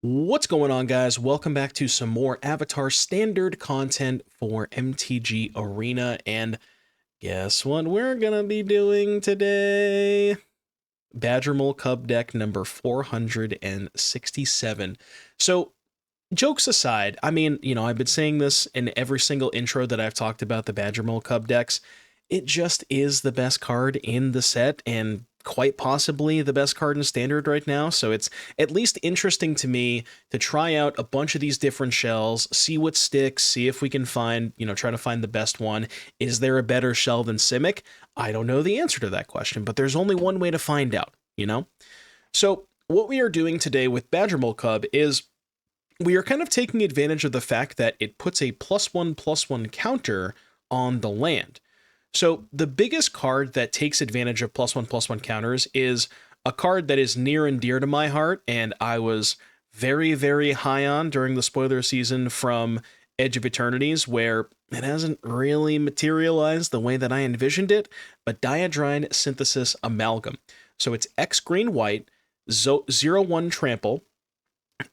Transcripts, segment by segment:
What's going on, guys? Welcome back to some more Avatar standard content for MTG Arena. And guess what we're gonna be doing today? Badgermole Cub deck number 467. So, jokes aside, I mean, I've been saying this in every single intro that I've talked about the Badgermole Cub decks. It just is the best card in the set and quite possibly the best card in standard right now. So it's at least interesting to me to try out a bunch of these different shells, see what sticks, see if we can find, try to find the best one. Is there a better shell than Simic? I don't know the answer to that question, but there's only one way to find out. So what we are doing today with Badgermole Cub is we are kind of taking advantage of the fact that it puts a +1/+1 counter on the land. So the biggest card that takes advantage of +1/+1 counters is a card that is near and dear to my heart, and I was very, very high on during the spoiler season from Edge of Eternities, where it hasn't really materialized the way that I envisioned it, but Dyadrine Synthesis Amalgam. So it's X green white, 0/1 trample,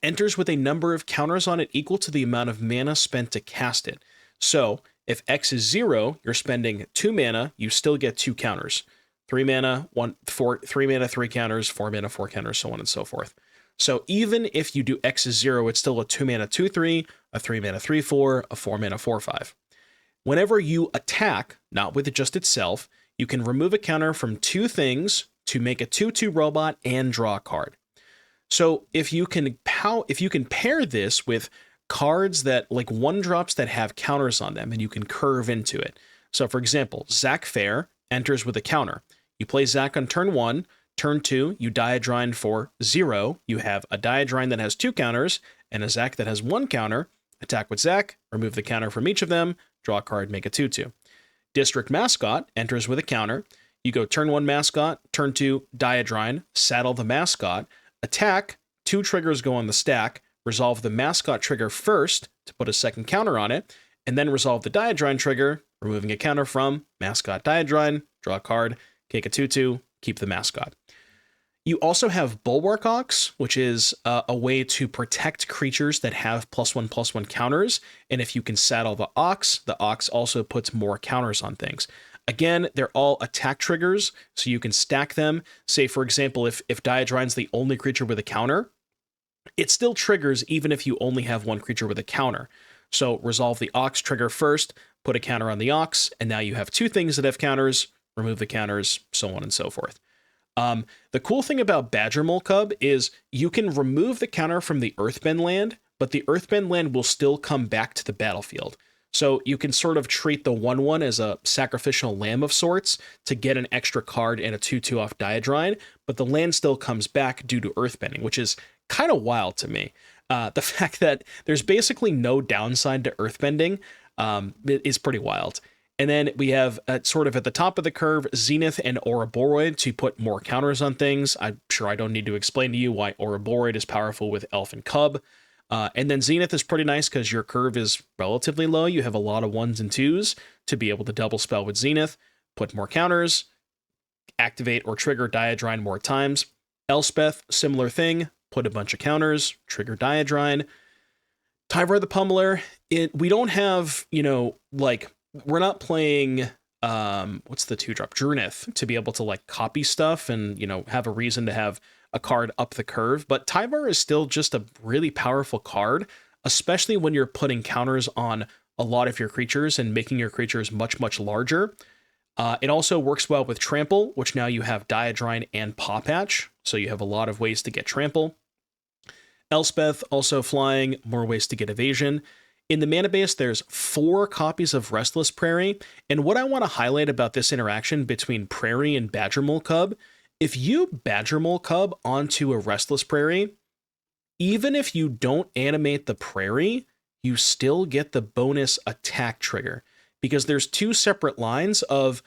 enters with a number of counters on it equal to the amount of mana spent to cast it. So if X is 0, you're spending 2 mana, you still get 2 counters. 3 mana, 3 mana, 3 counters, 4 mana, 4 counters, so on and so forth. So even if you do X is 0, it's still a 2 mana 2/3, a 3 mana 3/4, a 4 mana 4/5. Whenever you attack, not with just itself, you can remove a counter from 2 things to make a 2/2 robot and draw a card. So if you can pair this with cards that like 1-drops that have counters on them and you can curve into it. So for example, Zac Fair enters with a counter. You play Zac on turn 1, turn 2, you Dyadrine for 0. You have a Dyadrine that has 2 counters and a Zac that has 1 counter. Attack with Zac, remove the counter from each of them, draw a card, make a 2/2. District Mascot enters with a counter. You go turn 1 Mascot, turn 2 Dyadrine, saddle the Mascot, attack, 2 triggers go on the stack, resolve the Mascot trigger first to put a second counter on it, and then resolve the Dyadrine trigger, removing a counter from Mascot Dyadrine, draw a card, take a 2/2, keep the Mascot. You also have Bulwark Ox, which is a way to protect creatures that have +1/+1 counters, and if you can saddle the Ox also puts more counters on things. Again, they're all attack triggers, so you can stack them. Say, for example, if Dyadrine's the only creature with a counter, it still triggers even if you only have 1 creature with a counter. So resolve the Ox trigger first, put a counter on the Ox, and now you have 2 things that have counters, remove the counters, so on and so forth. The cool thing about Badgermole Cub is you can remove the counter from the Earthbend land, but the Earthbend land will still come back to the battlefield. So you can sort of treat the 1/1 as a sacrificial lamb of sorts to get an extra card and a 2/2 off Dyadrine, but the land still comes back due to Earthbending, which is kind of wild to me. The fact that there's basically no downside to Earthbending is pretty wild. And then we have sort of at the top of the curve, Zenith and Ouroboros to put more counters on things. I'm sure I don't need to explain to you why Ouroboros is powerful with Elf and Cub. And then Zenith is pretty nice because your curve is relatively low. You have a lot of 1s and 2s to be able to double spell with Zenith, put more counters, activate or trigger Dyadrine more times. Elspeth, similar thing, put a bunch of counters, trigger Dyadrine. Tyvar the Pummeler, we don't have, we're not playing, what's the 2-drop? Drunith to be able to copy stuff and, have a reason to have a card up the curve, but Tyvar is still just a really powerful card, especially when you're putting counters on a lot of your creatures and making your creatures much, much larger. It also works well with Trample, which now you have Dyadrine and Paw Patch, so you have a lot of ways to get Trample. Elspeth, also flying, more ways to get evasion. In the mana base, there's 4 copies of Restless Prairie, and what I want to highlight about this interaction between Prairie and Badgermole Cub, if you Badgermole Cub onto a Restless Prairie, even if you don't animate the Prairie, you still get the bonus attack trigger, because there's 2 separate lines of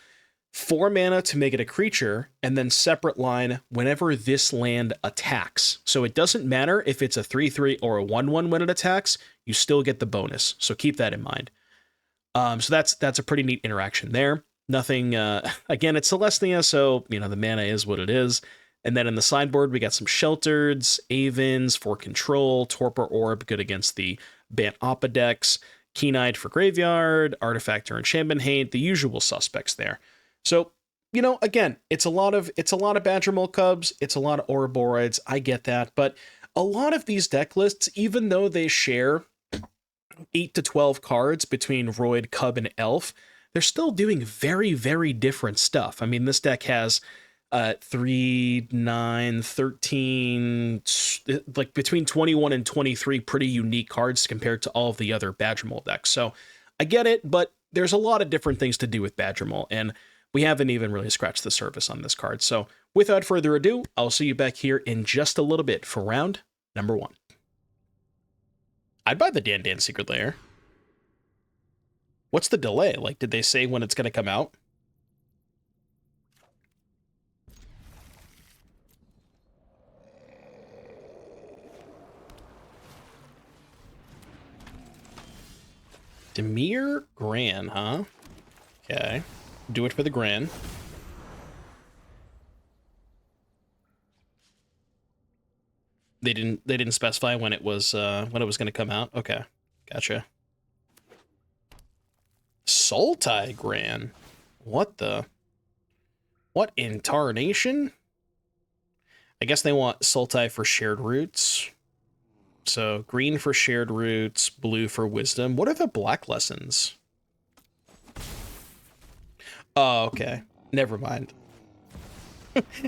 4 mana to make it a creature, and then separate line whenever this land attacks. So it doesn't matter if it's a 3/3 or a 1/1 when it attacks, you still get the bonus. So keep that in mind. So that's a pretty neat interaction there. Nothing, again, it's Celestia, so, the mana is what it is. And then in the sideboard, we got some Sheltereds, Avens for control, Torpor Orb, good against the Bant Appa decks, Keen-Eyed for graveyard, Artifact or Enchantment Hate, the usual suspects there. So, you know, again, it's a lot of Badgermole Cubs, it's a lot of Ouroboros, I get that, but a lot of these deck lists, even though they share 8 to 12 cards between Roid, Cub, and Elf, they're still doing very, very different stuff. I mean, this deck has 3, 9, 13, like between 21 and 23 pretty unique cards compared to all of the other Badgermole decks. So I get it, but there's a lot of different things to do with Badgermole, and we haven't even really scratched the surface on this card. So without further ado, I'll see you back here in just a little bit for round number 1. I'd buy the Dan Secret Lair. What's the delay? Like, did they say when it's going to come out? Demir Gran, huh? Okay. Do it for the Gran. They didn't specify when it was going to come out. Okay. Gotcha. Sultai Gran. What in tarnation? I guess they want Sultai for shared roots. So green for shared roots, blue for wisdom. What are the black lessons? Oh, okay. Never mind.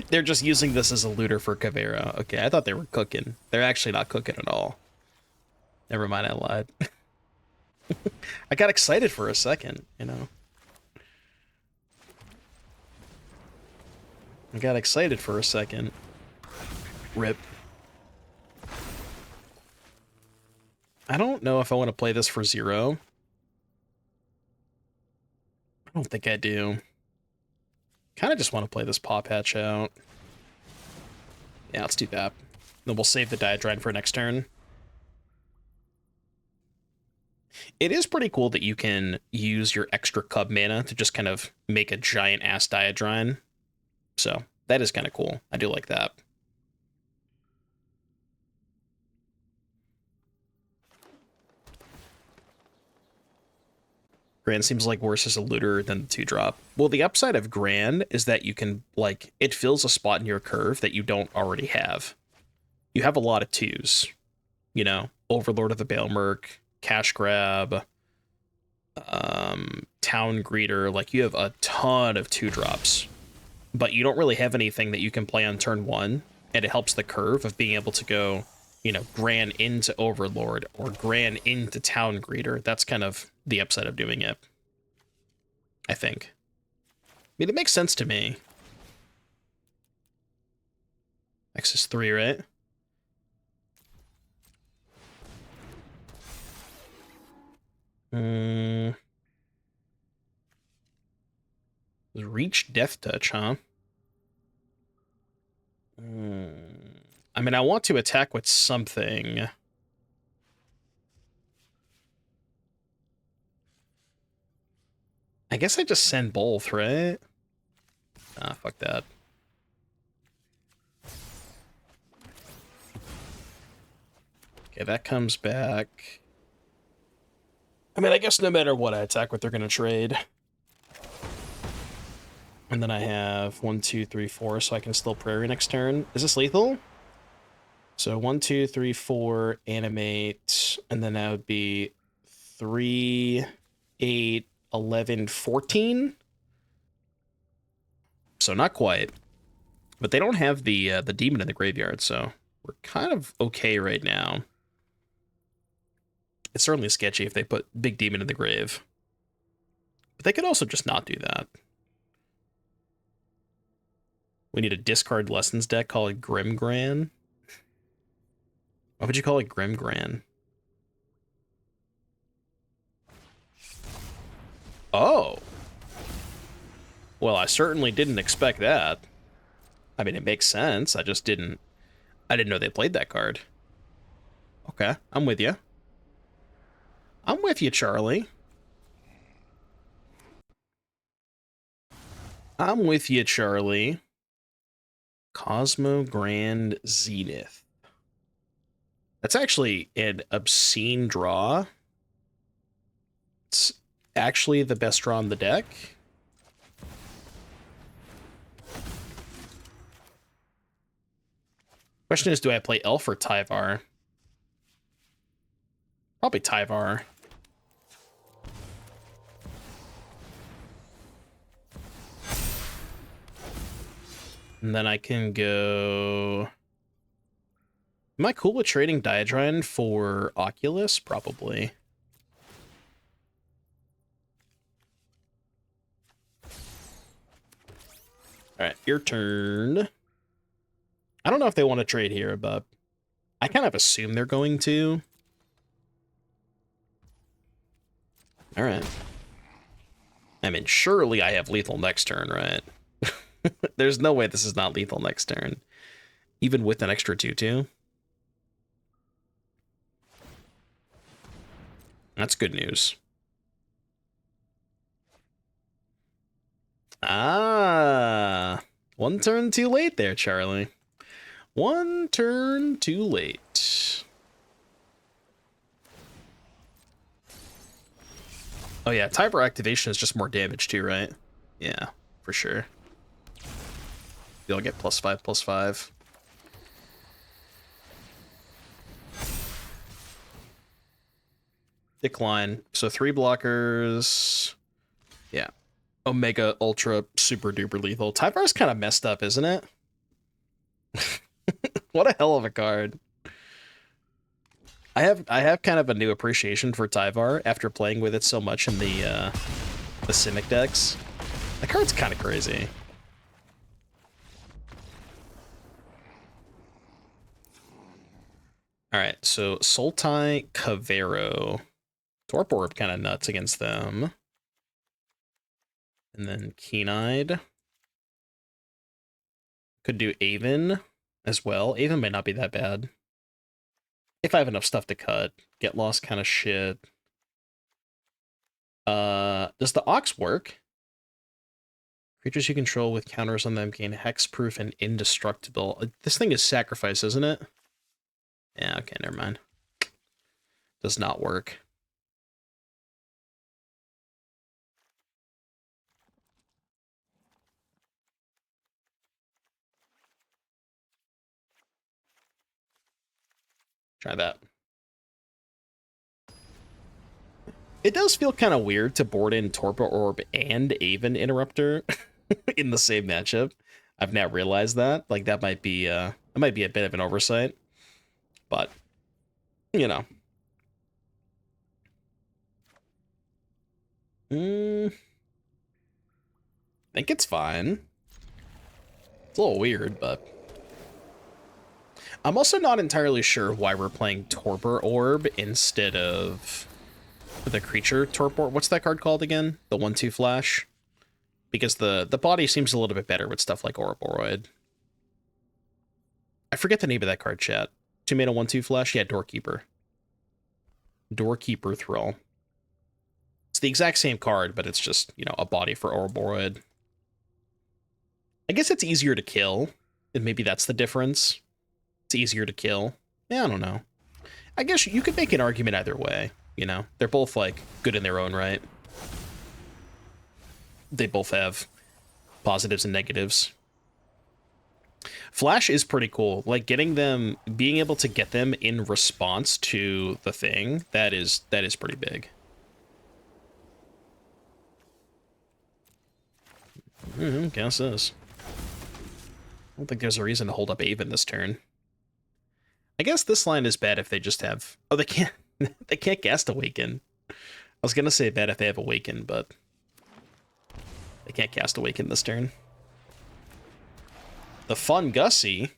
They're just using this as a looter for Caveira. Okay, I thought they were cooking. They're actually not cooking at all. Never mind, I lied. I got excited for a second, you know. I got excited for a second. Rip. I don't know if I want to play this for 0. I don't think I do. Kind of just want to play this Paw Patch out. Yeah, let's do that. Then we'll save the Dyadrine for next turn. It is pretty cool that you can use your extra Cub mana to just kind of make a giant-ass Dyadrine. So, that is kind of cool. I do like that. Grand seems like worse as a looter than the 2-drop. Well, the upside of Grand is that you can, like, it fills a spot in your curve that you don't already have. You have a lot of 2s. You know, Overlord of the Baelmerk, Cash Grab, Town Greeter. Like, you have a ton of 2-drops. But you don't really have anything that you can play on turn 1, and it helps the curve of being able to go, you know, Gran into Overlord or Gran into Town Greeter. That's kind of the upside of doing it, I think. I mean, it makes sense to me. X is 3, right? Reach Death Touch, huh? I mean, I want to attack with something. I guess I just send both, right? Ah, fuck that. Okay, that comes back. I mean, I guess no matter what I attack with, they're going to trade. And then I have 1, 2, 3, 4, so I can still Prairie next turn. Is this lethal? So 1, 2, 3, 4, animate, and then that would be 3, 8, 11, 14. So not quite. But they don't have the demon in the graveyard, so we're kind of okay right now. It's certainly sketchy if they put big demon in the grave. But they could also just not do that. We need a discard lessons deck, call it Grim Gran. Why would you call it Grim Gran? Oh. Well, I certainly didn't expect that. I mean, it makes sense. I didn't know they played that card. Okay, I'm with you. I'm with you, Charlie. I'm with you, Charlie. Cosmo Grand Zenith. That's actually an obscene draw. It's actually the best draw on the deck. Question is, do I play Elf or Tyvar? Probably Tyvar. And then I can go... Am I cool with trading Dyadrine for Oculus? Probably. Alright, your turn. I don't know if they want to trade here, but I kind of assume they're going to. Alright. I mean, surely I have lethal next turn, right? There's no way this is not lethal next turn. Even with an extra 2/2. That's good news. Ah, one turn too late there, Charlie. One turn too late. Oh yeah, Tyber activation is just more damage too, right? Yeah, for sure. You'll get +5/+5. Decline. So 3 blockers. Yeah. Omega, Ultra, Super Duper Lethal. Tyvar's kind of messed up, isn't it? What a hell of a card. I have kind of a new appreciation for Tyvar after playing with it so much in the Simic decks. The card's kind of crazy. Alright, so Sultai Cavero. Torp Orb kind of nuts against them. And then Keen-Eyed. Could do Aven as well. Aven might not be that bad. If I have enough stuff to cut. Get Lost kind of shit. Does the Ox work? Creatures you control with counters on them gain hexproof and indestructible. This thing is sacrifice, isn't it? Yeah, okay, never mind. Does not work. Try that. It does feel kind of weird to board in Torpor Orb and Aven Interrupter in the same matchup. I've now realized that. Like, that might be a bit of an oversight. But, you know. I think it's fine. It's a little weird, but... I'm also not entirely sure why we're playing Torpor Orb instead of the creature Torpor. What's that card called again? The 1/2 flash? Because the body seems a little bit better with stuff like Ouroboros. I forget the name of that card, chat. 2-mana 1/2 flash? Yeah, Doorkeeper. Doorkeeper Thrall. It's the exact same card, but it's just, you know, a body for Ouroboros. I guess it's easier to kill, and maybe that's the difference. It's easier to kill. Yeah, I don't know. I guess you could make an argument either way, you know? They're both, like, good in their own right. They both have positives and negatives. Flash is pretty cool. Like, getting them, being able to get them in response to the thing, that is pretty big. Guess this. I don't think there's a reason to hold up Aven this turn. I guess this line is bad if they just have... Oh, they can't... they can't cast Awaken. I was gonna say bad if they have Awaken, but... they can't cast Awaken this turn. The Fun Gussie.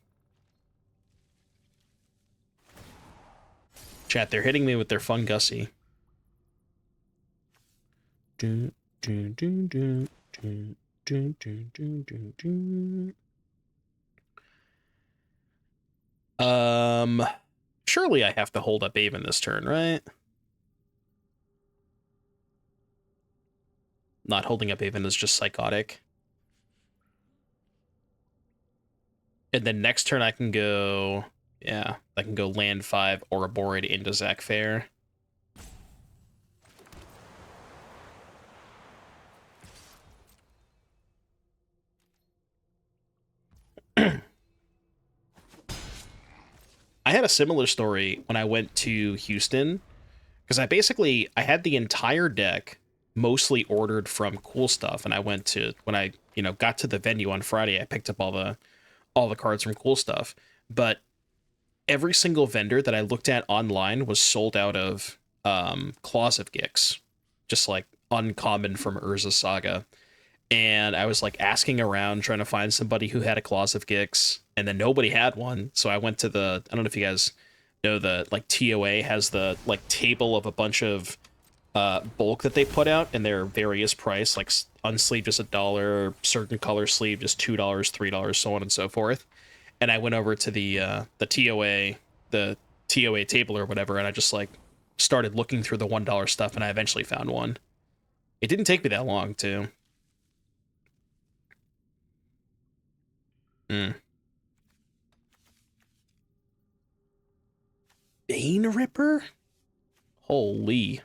Chat, they're hitting me with their Fun Gussie. Surely I have to hold up Aven this turn, right? Not holding up Aven is just psychotic. And then next turn I can go, yeah, I can go land 5 Ouroboros into Zac Fair. I had a similar story when I went to Houston, because I had the entire deck mostly ordered from Cool Stuff, and I went to, when I, got to the venue on Friday, I picked up all the cards from Cool Stuff. But every single vendor that I looked at online was sold out of Claws of Gix, just like uncommon from Urza Saga. And I was like asking around trying to find somebody who had a Claws of Gix, and then nobody had one. So I went to I don't know if you guys know, the like TOA has the like table of a bunch of bulk that they put out, and their various price, like unsleeved is $1, certain color sleeve just $2, $3, so on and so forth. And I went over to the TOA table or whatever, and I just like started looking through the $1 stuff, and I eventually found one. It didn't take me that long too. Mm. Bane Ripper? Holy.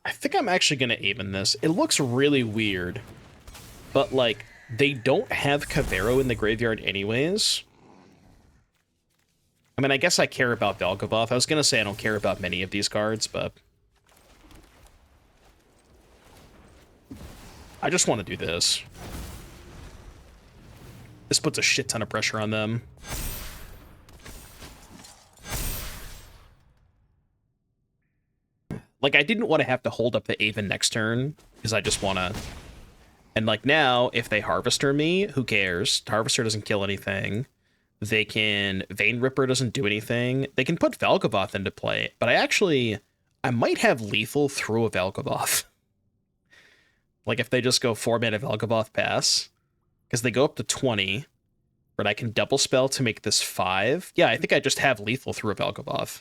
I think I'm actually going to aim in this. It looks really weird, but like they don't have Kavero in the graveyard anyways. I mean, I guess I care about Velgavoth. I was going to say I don't care about many of these cards, but I just want to do this. This puts a shit ton of pressure on them. Like, I didn't want to have to hold up the Aven next turn, because I just want to... And, like, now, if they Harvester me, who cares? Harvester doesn't kill anything. They can... Vein Ripper doesn't do anything. They can put Velgavoth into play, but I might have lethal through a Velgavoth. Like, if they just go 4-mana Velgavoth pass, because they go up to 20, but I can double spell to make this 5. Yeah, I think I just have lethal through a Velgavoth,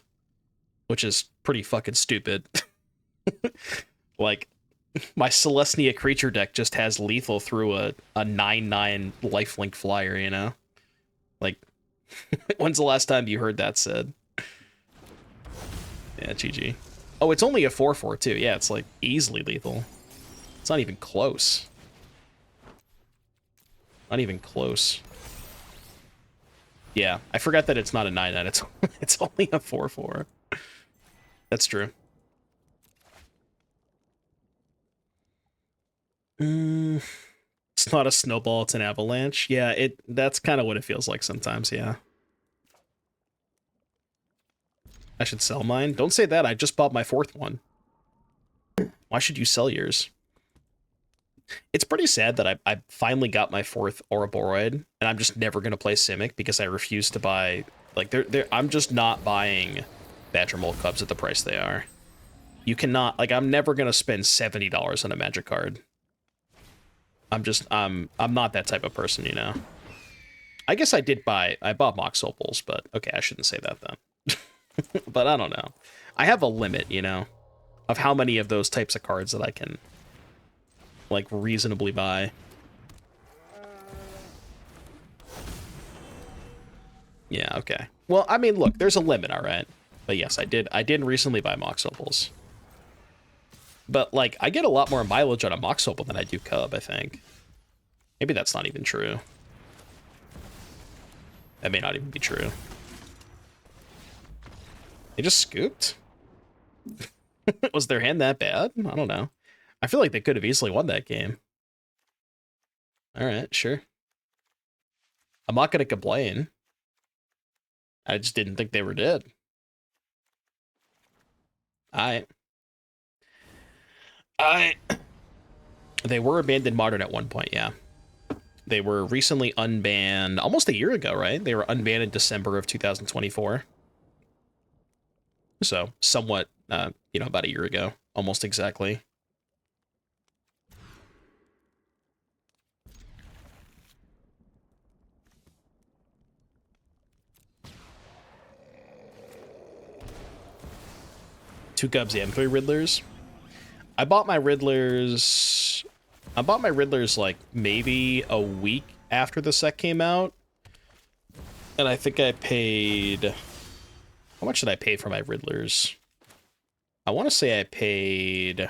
which is pretty fucking stupid. Like, my Celestia creature deck just has lethal through a 9/9 lifelink flyer, you know? Like, when's the last time you heard that said? Yeah, GG. Oh, it's only a 4/4 too. Yeah, it's like easily lethal. It's not even close. Not even close. Yeah, I forgot that it's not a 9/9. It's only a 4/4. That's true. It's not a snowball, it's an avalanche. Yeah, that's kind of what it feels like sometimes, yeah. I should sell mine? Don't say that, I just bought my 4th one. Why should you sell yours? It's pretty sad that I finally got my 4th Ouroboros, and I'm just never going to play Simic because I refuse to buy... Like, I'm just not buying Badgermole Cubs at the price they are. You cannot... Like, I'm never going to spend $70 on a Magic card. I'm not that type of person, you know? I guess I bought Mox Opals, but okay, I shouldn't say that then. But I don't know. I have a limit, you know, of how many of those types of cards that I can, like, reasonably buy. Yeah, okay. Well, I mean, look, there's a limit, all right? But yes, I did recently buy Mox Opals. But, like, I get a lot more mileage on a Mox Opal than I do Cub, I think. Maybe that's not even true. That may not even be true. They just scooped? Was their hand that bad? I don't know. I feel like they could have easily won that game. Alright, sure. I'm not gonna complain. I just didn't think they were dead. Alright. They were abandoned modern at one point, yeah. They were recently unbanned almost a year ago, right? They were unbanned in December of 2024. So, somewhat, you know, about a year ago. Almost exactly. 2 Cubs and 3 Riddlers. I bought my Riddlers like maybe a week after the set came out. And I think I paid... How much did I pay for my Riddlers? I want to say I paid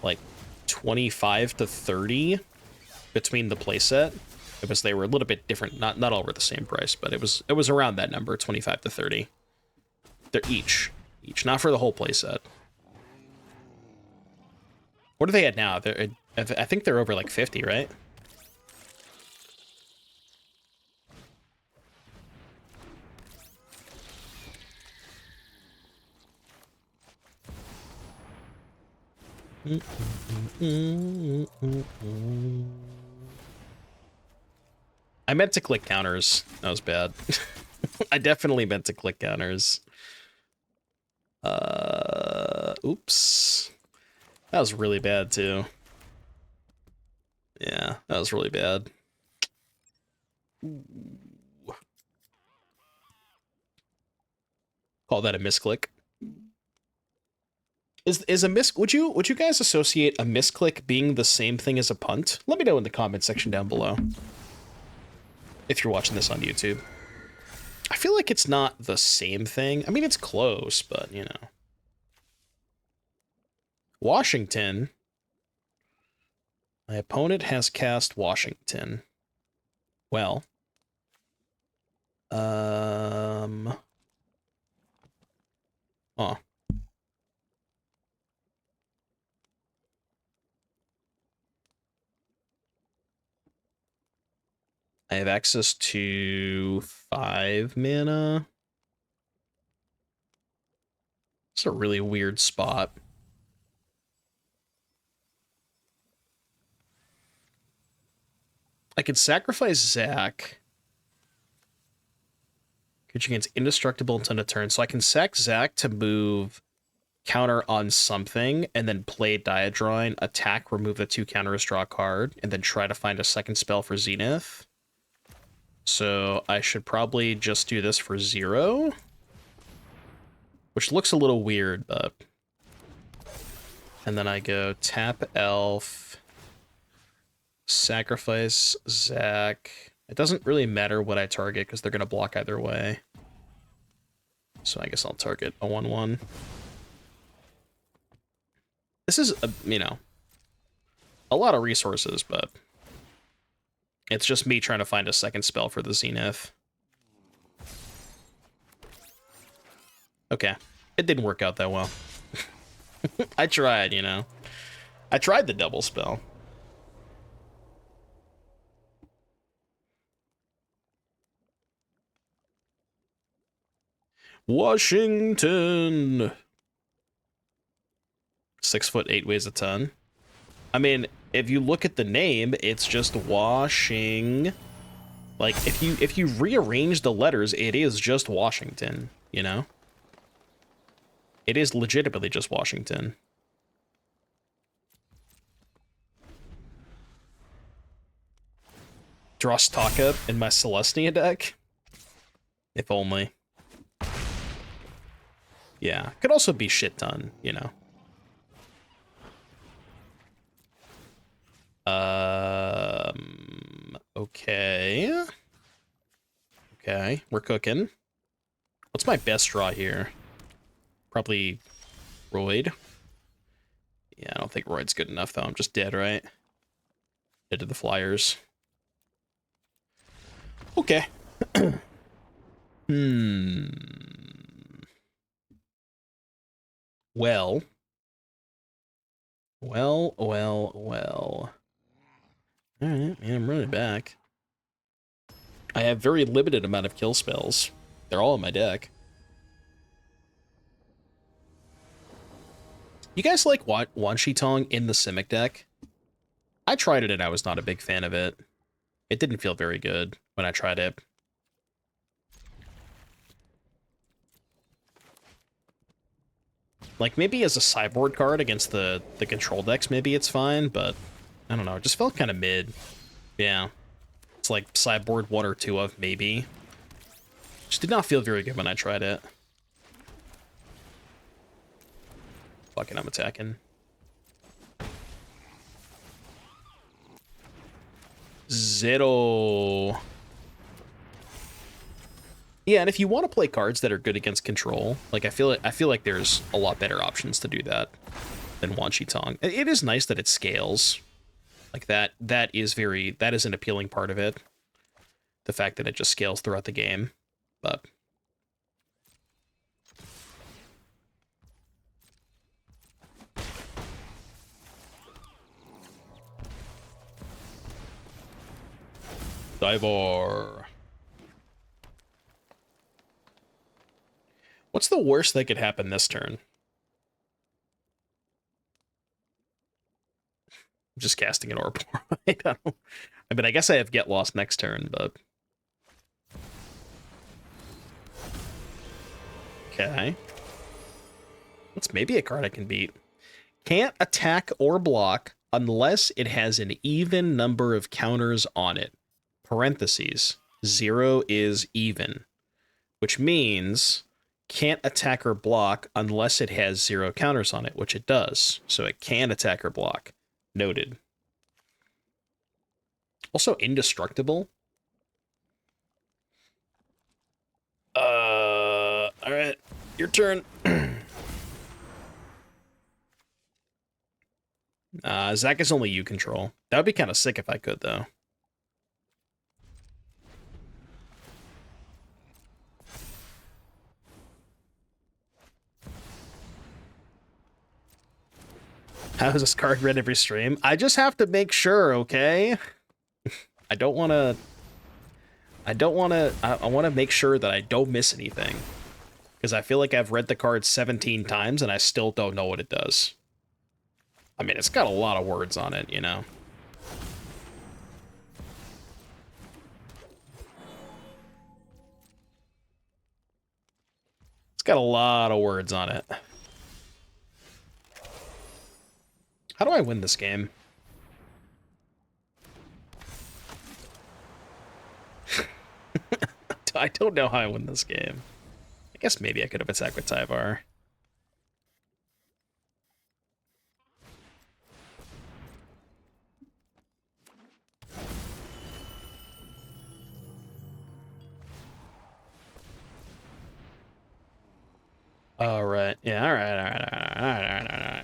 like 25 to 30 between the playset. Because they were a little bit different. Not all were the same price, but it was around that number, 25 to 30. They're each, not for the whole playset. What are they at now? I think they're over like 50, right? I meant to click counters. That was bad. I definitely meant to click counters. Oops. That was really bad, too. Yeah, that was really bad. Ooh. Call that a misclick. Is a would you guys associate a misclick being the same thing as a punt? Let me know in the comment section down below. If you're watching this on YouTube. I feel like it's not the same thing. I mean, it's close, but, you know. Washington. My opponent has cast Washington. Well. Oh. I have access to 5 mana. It's a really weird spot. I could sacrifice Zach. Which against indestructible until a turn. So I can sack Zach to move counter on something, and then play Dyadrine, attack, remove the 2 counters, draw a card, and then try to find a second spell for Zenith. So I should probably just do this for 0. Which looks a little weird, but... And then I go tap Elf, sacrifice Zach. It doesn't really matter what I target, because they're going to block either way. So I guess I'll target a 1/1. This is, you know, a lot of resources, but... It's just me trying to find a second spell for the Zenith. Okay. It didn't work out that well. I tried, you know. I tried the double spell. Washington. 6 foot 8 weighs a ton. I mean, if you look at the name, it's just washing. Like, if you rearrange the letters, it is just Washington, you know? It is legitimately just Washington. Drostaka in my Celestia deck? If only. Yeah, could also be shit ton, you know? Okay. Okay, we're cooking. What's my best draw here? Probably Royd. Yeah, I don't think Royd's good enough, though. I'm just dead, right? Dead to the Flyers. Okay. Well. Alright, yeah, I'm running back. I have very limited amount of kill spells. They're all in my deck. You guys like Wan Shi Tong in the Simic deck? I tried it and I was not a big fan of it. It didn't feel very good when I tried it. Like, maybe as a sideboard card against the control decks, maybe it's fine, but I don't know. It just felt kind of mid. Yeah. It's like sideboard 1 or 2 of, maybe. Just did not feel very good when I tried it. Fucking, I'm attacking. Zero. Yeah, and if you want to play cards that are good against control, like I feel like there's a lot better options to do that than Wan Shi Tong. It is nice that it scales. Like that is an appealing part of it. The fact that it just scales throughout the game. But Divor. What's the worst that could happen this turn? I'm just casting an orb. I mean, I guess I have Get Lost next turn, but okay. What's maybe a card I can beat? Can't attack or block unless it has an even number of counters on it. Parentheses. 0 is even. Which means can't attack or block unless it has 0 counters on it, which it does. So it can attack or block. Noted. Also indestructible. Alright. Your turn. Zach is only you control. That would be kind of sick if I could, though. How is this card read every stream? I just have to make sure, okay? I want to make sure that I don't miss anything. Because I feel like I've read the card 17 times and I still don't know what it does. I mean, it's got a lot of words on it, you know? It's got a lot of words on it. How do I win this game? I don't know how I win this game. I guess maybe I could have attacked with Tyvar. All right. Yeah, all right.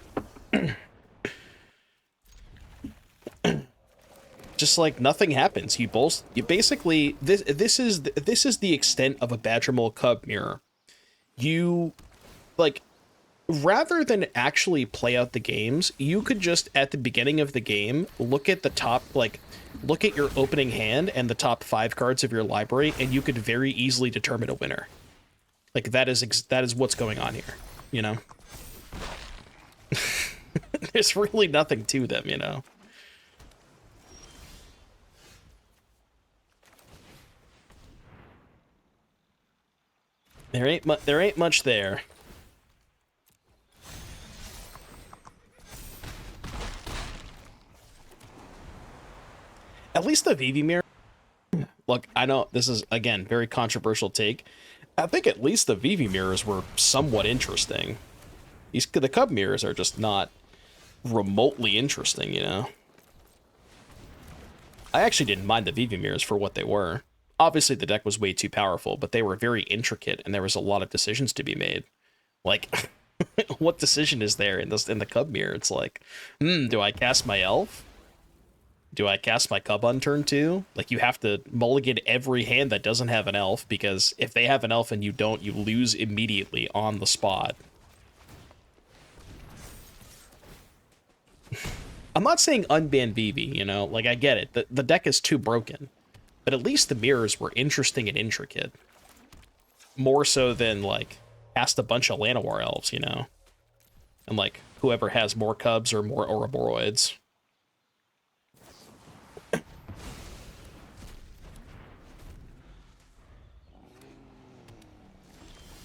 Just like nothing happens. You basically this is the extent of a Badgermole Cub mirror. You like rather than actually play out the games, you could just at the beginning of the game look at your opening hand and the top 5 cards of your library, and you could very easily determine a winner. Like that is what's going on here, you know? There's really nothing to them, you know? There ain't much there. At least the VV mirror. Look, I know this is again very controversial take. I think at least the VV mirrors were somewhat interesting. The Cub mirrors are just not remotely interesting, you know. I actually didn't mind the VV mirrors for what they were. Obviously, the deck was way too powerful, but they were very intricate, and there was a lot of decisions to be made. Like, what decision is there in the Cub mirror? It's like, do I cast my elf? Do I cast my Cub on turn 2? Like, you have to mulligan every hand that doesn't have an elf, because if they have an elf and you don't, you lose immediately on the spot. I'm not saying unban VV, you know? Like, I get it. The deck is too broken. But at least the mirrors were interesting and intricate. More so than, like, cast a bunch of Llanowar elves, you know? And, like, whoever has more Cubs or more Ouroboros.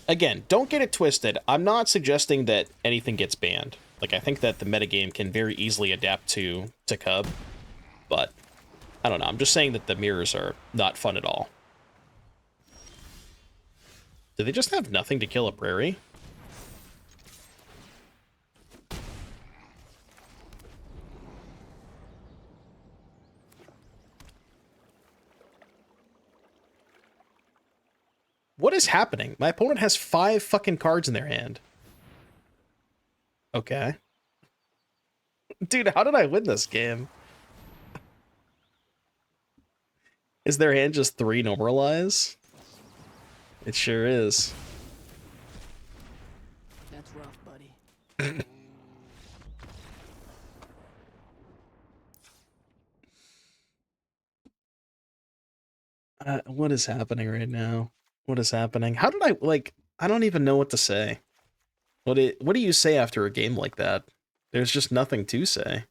Again, don't get it twisted. I'm not suggesting that anything gets banned. Like, I think that the metagame can very easily adapt to Cub. But I don't know, I'm just saying that the mirrors are not fun at all. Do they just have nothing to kill a prairie? What is happening? My opponent has 5 fucking cards in their hand. Okay. Dude, how did I win this game? Is their hand just 3 normalize? It sure is. That's rough, buddy. What is happening right now? What is happening? How did I, like, I don't even know what to say. What do you say after a game like that? There's just nothing to say.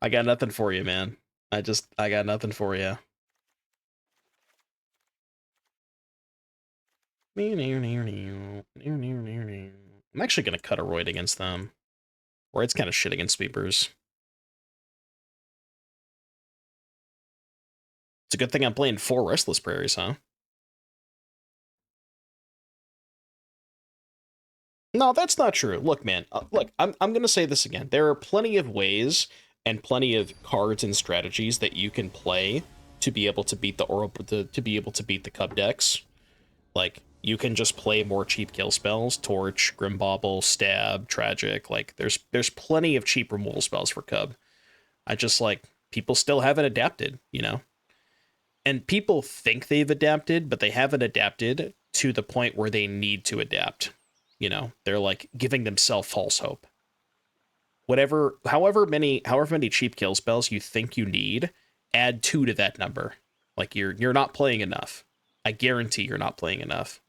I got nothing for you, man. I got nothing for you. I'm actually gonna cut a Roid against them. Roid's kind of shit against sweepers. It's a good thing I'm playing 4 Restless Prairies, huh? No, that's not true. Look, man. Look, I'm gonna say this again. There are plenty of ways and plenty of cards and strategies that you can play to be able to beat to be able to beat the Cub decks. Like, you can just play more cheap kill spells, Torch, Grimbauble, Stab, Tragic. Like, there's plenty of cheap removal spells for Cub. I just, like, people still haven't adapted, you know? And people think they've adapted, but they haven't adapted to the point where they need to adapt. You know, they're like giving themselves false hope. However many cheap kill spells you think you need, add 2 to that number. Like, you're not playing enough. I guarantee you're not playing enough.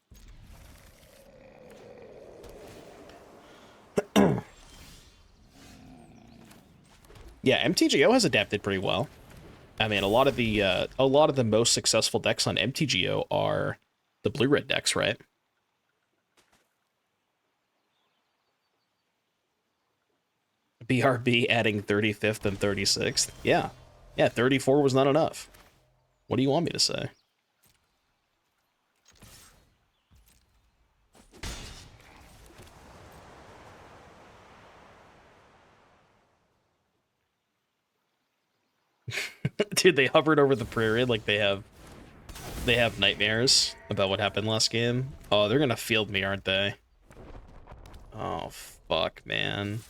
Yeah, MTGO has adapted pretty well. I mean, a lot of the most successful decks on MTGO are the blue-red decks, right? BRB adding 35th and 36th. Yeah. Yeah, 34 was not enough. What do you want me to say? Dude, they hovered over the prairie like they have nightmares about what happened last game. Oh, they're gonna field me, aren't they? Oh, fuck, man.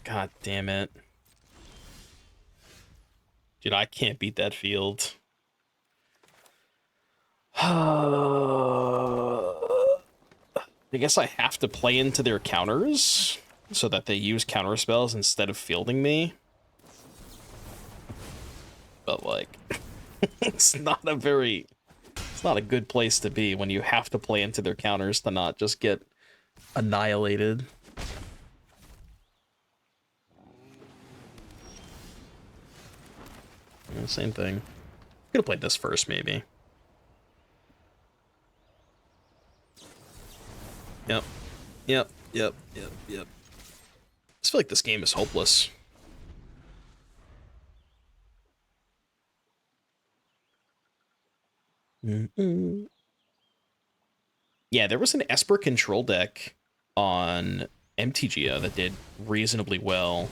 God damn it. Dude, I can't beat that field. I guess I have to play into their counters so that they use counter spells instead of fielding me. But, like, it's not a good place to be when you have to play into their counters to not just get annihilated. Yeah, same thing. Could have played this first, maybe. Yep. Yep. Yep. Yep. Yep. I just feel like this game is hopeless. Yeah, there was an Esper control deck on MTGO that did reasonably well.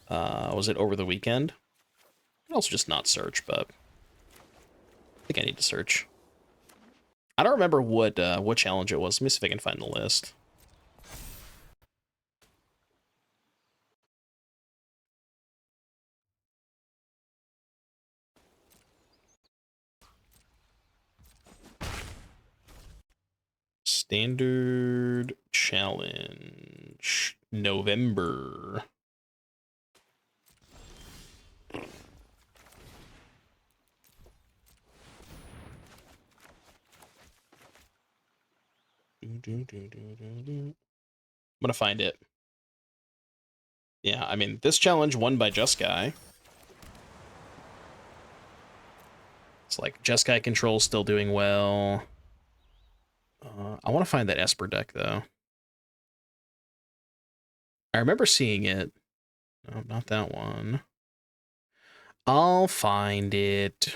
Was it over the weekend? I can also just not search, but I think I need to search. I don't remember what challenge it was. Let me see if I can find the list. Standard challenge November. I'm gonna find it. Yeah, I mean, this challenge won by Just Guy. It's like Just Guy control still doing well. I want to find that Esper deck though. I remember seeing it. No, not that one. I'll find it.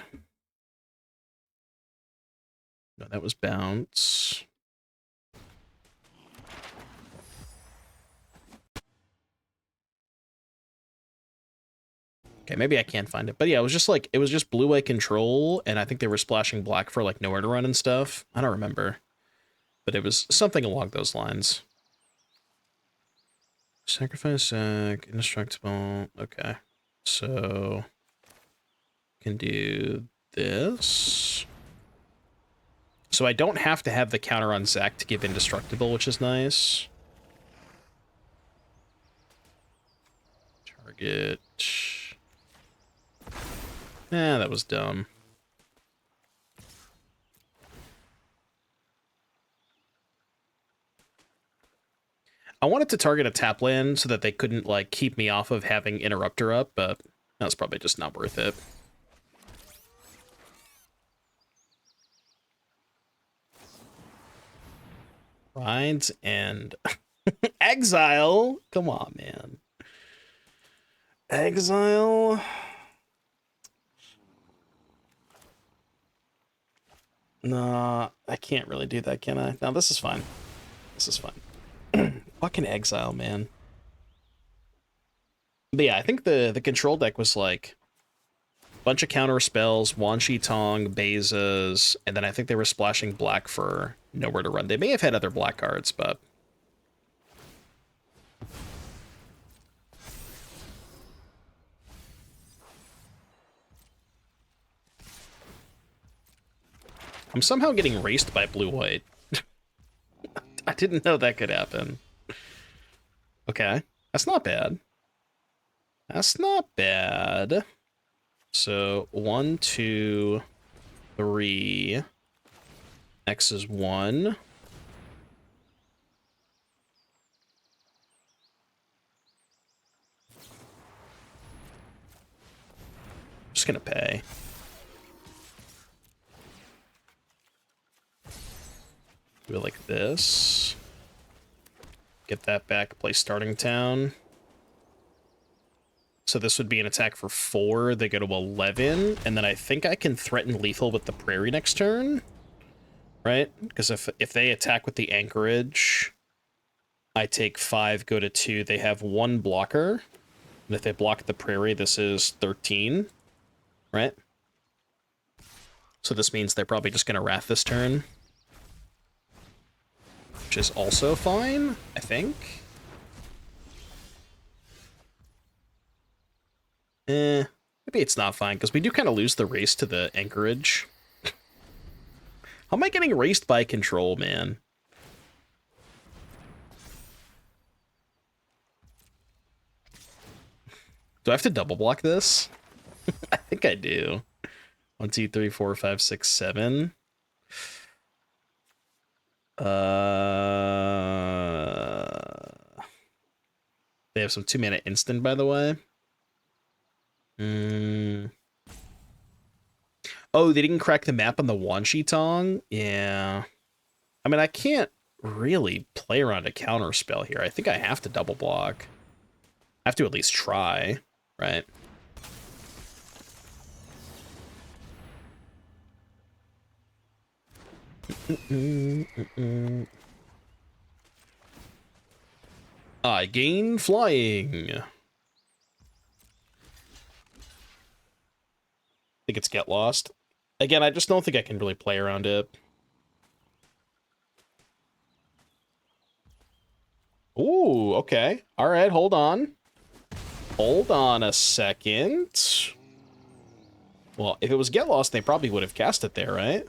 No, that was bounce. Okay, maybe I can't find it. But yeah, it was just like, it was just blue-white control, and I think they were splashing black for like nowhere to run and stuff. I don't remember. But it was something along those lines. Sacrifice sack, indestructible. Okay. So can do this. So I don't have to have the counter on Zac to give indestructible, which is nice. Target. That was dumb. I wanted to target a tap land so that they couldn't, like, keep me off of having Interrupter up, but that was probably just not worth it. Rides and Exile? Come on, man. Exile? Nah, I can't really do that, can I? No, this is fine. This is fine. Fucking Exile, man. But yeah, I think the control deck was like a bunch of counter spells, Wan Shi Tong, Bezas, and then I think they were splashing black for nowhere to run. They may have had other black cards, but I'm somehow getting raced by blue-white. I didn't know that could happen. Okay, that's not bad. That's not bad. So 1, 2, 3. X is 1. Just gonna pay. Do it like this. Get that back, play starting town. So this would be an attack for 4. They go to 11, and then I think I can threaten lethal with the prairie next turn, right? Because if they attack with the anchorage, I take 5, go to 2. They have 1 blocker, and if they block the prairie, this is 13, right? So this means they're probably just going to Wrath this turn, which is also fine, I think. Maybe it's not fine, because we do kind of lose the race to the anchorage. How am I getting raced by control, man? Do I have to double block this? I think I do. 1, 2, 3, 4, 5, 6, 7. They have some 2-mana instant, by the way. Oh, they didn't crack the map on the Wan Shi Tong? Yeah. I mean, I can't really play around a counter spell here. I think I have to double block. I have to at least try, right? I gain flying. I think it's Get Lost. Again, I just don't think I can really play around it. Ooh, okay. All right, hold on. Hold on a second. Well, if it was Get Lost, they probably would have cast it there, right?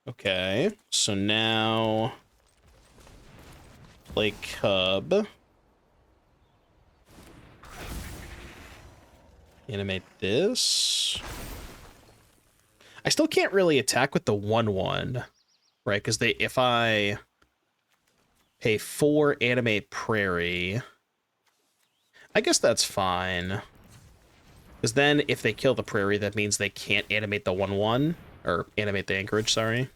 Okay, so now play Cub. Animate this. I still can't really attack with the 1/1, right? Because if I pay 4, animate Prairie, I guess that's fine. Because then if they kill the Prairie, that means they can't animate the 1/1, or animate the anchorage, sorry.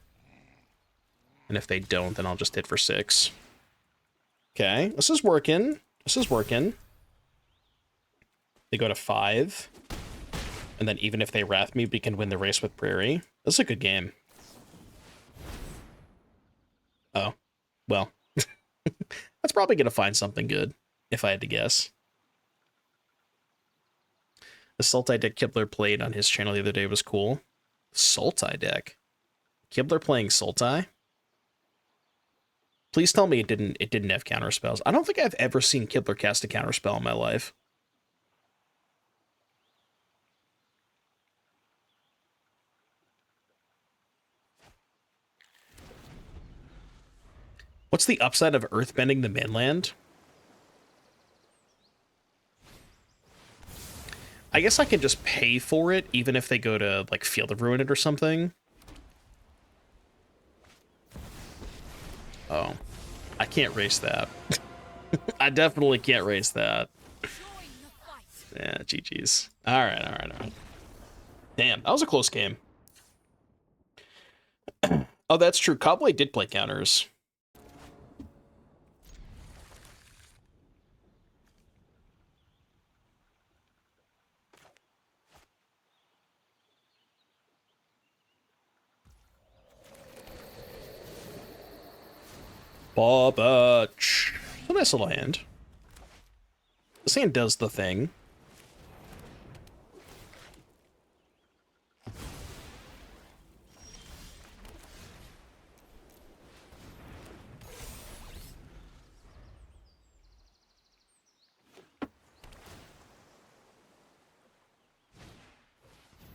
And if they don't, then I'll just hit for 6. Okay, this is working. This is working. They go to 5. And then even if they wrath me, we can win the race with Prairie. That's a good game. Oh, well. That's probably going to find something good, if I had to guess. The Sultai deck Kibler played on his channel the other day was cool. Sultai deck? Kibler playing Sultai? Please tell me it didn't have counterspells. I don't think I've ever seen Kibler cast a counterspell in my life. What's the upside of earthbending the mainland? I guess I can just pay for it, even if they go to, like, Field of Ruin it or something. Oh. I can't race that. I definitely can't race that. Yeah, GG's. Alright. Damn, that was a close game. Oh, that's true. Cobblade did play counters. Bobach. A nice little hand. This hand does the thing.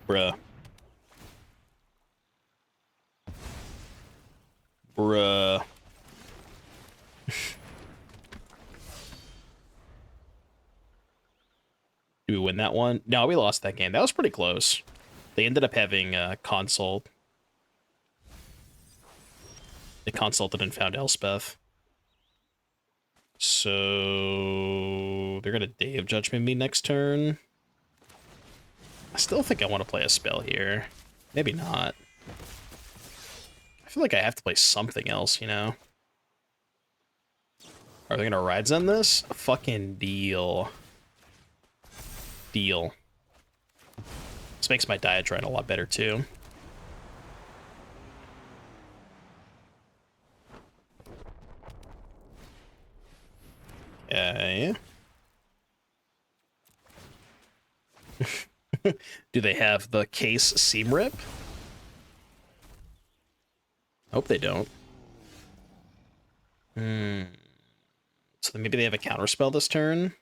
Bruh. Bruh. Did we win that one? No, we lost that game. That was pretty close. They ended up having consult. They consulted and found Elspeth. So they're gonna Day of Judgment me next turn. I still think I want to play a spell here. Maybe not. I feel like I have to play something else, you know? Are they gonna Ride Zen this? Fucking deal. Deal. This makes my Dyadrine a lot better, too. Okay. Do they have the case seam rip? Hope they don't. So then maybe they have a counterspell this turn.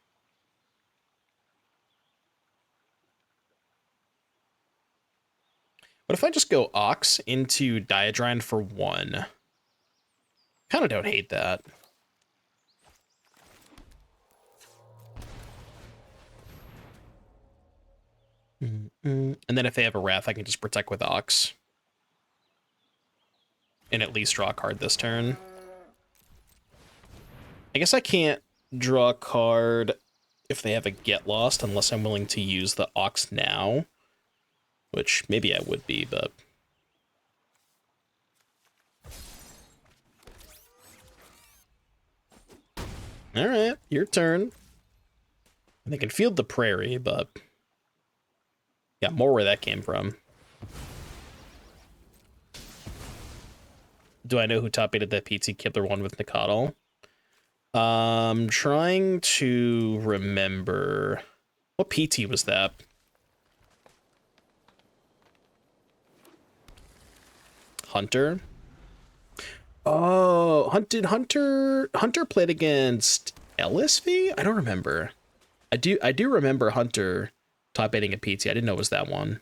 What if I just go Ox into Dyadrine for 1? Kind of don't hate that. And then if they have a Wrath, I can just protect with Ox. And at least draw a card this turn. I guess I can't draw a card if they have a Get Lost unless I'm willing to use the Ox now. Which maybe I would be, but... Alright, your turn. And they can field the Prairie, but... Got more where that came from. Do I know who top-aided that PT Kibler one with Nicodle? Trying to remember... What PT was that? Hunter? Oh, Hunter played against LSV? I don't remember. I do remember Hunter top-aiding a PT. I didn't know it was that one.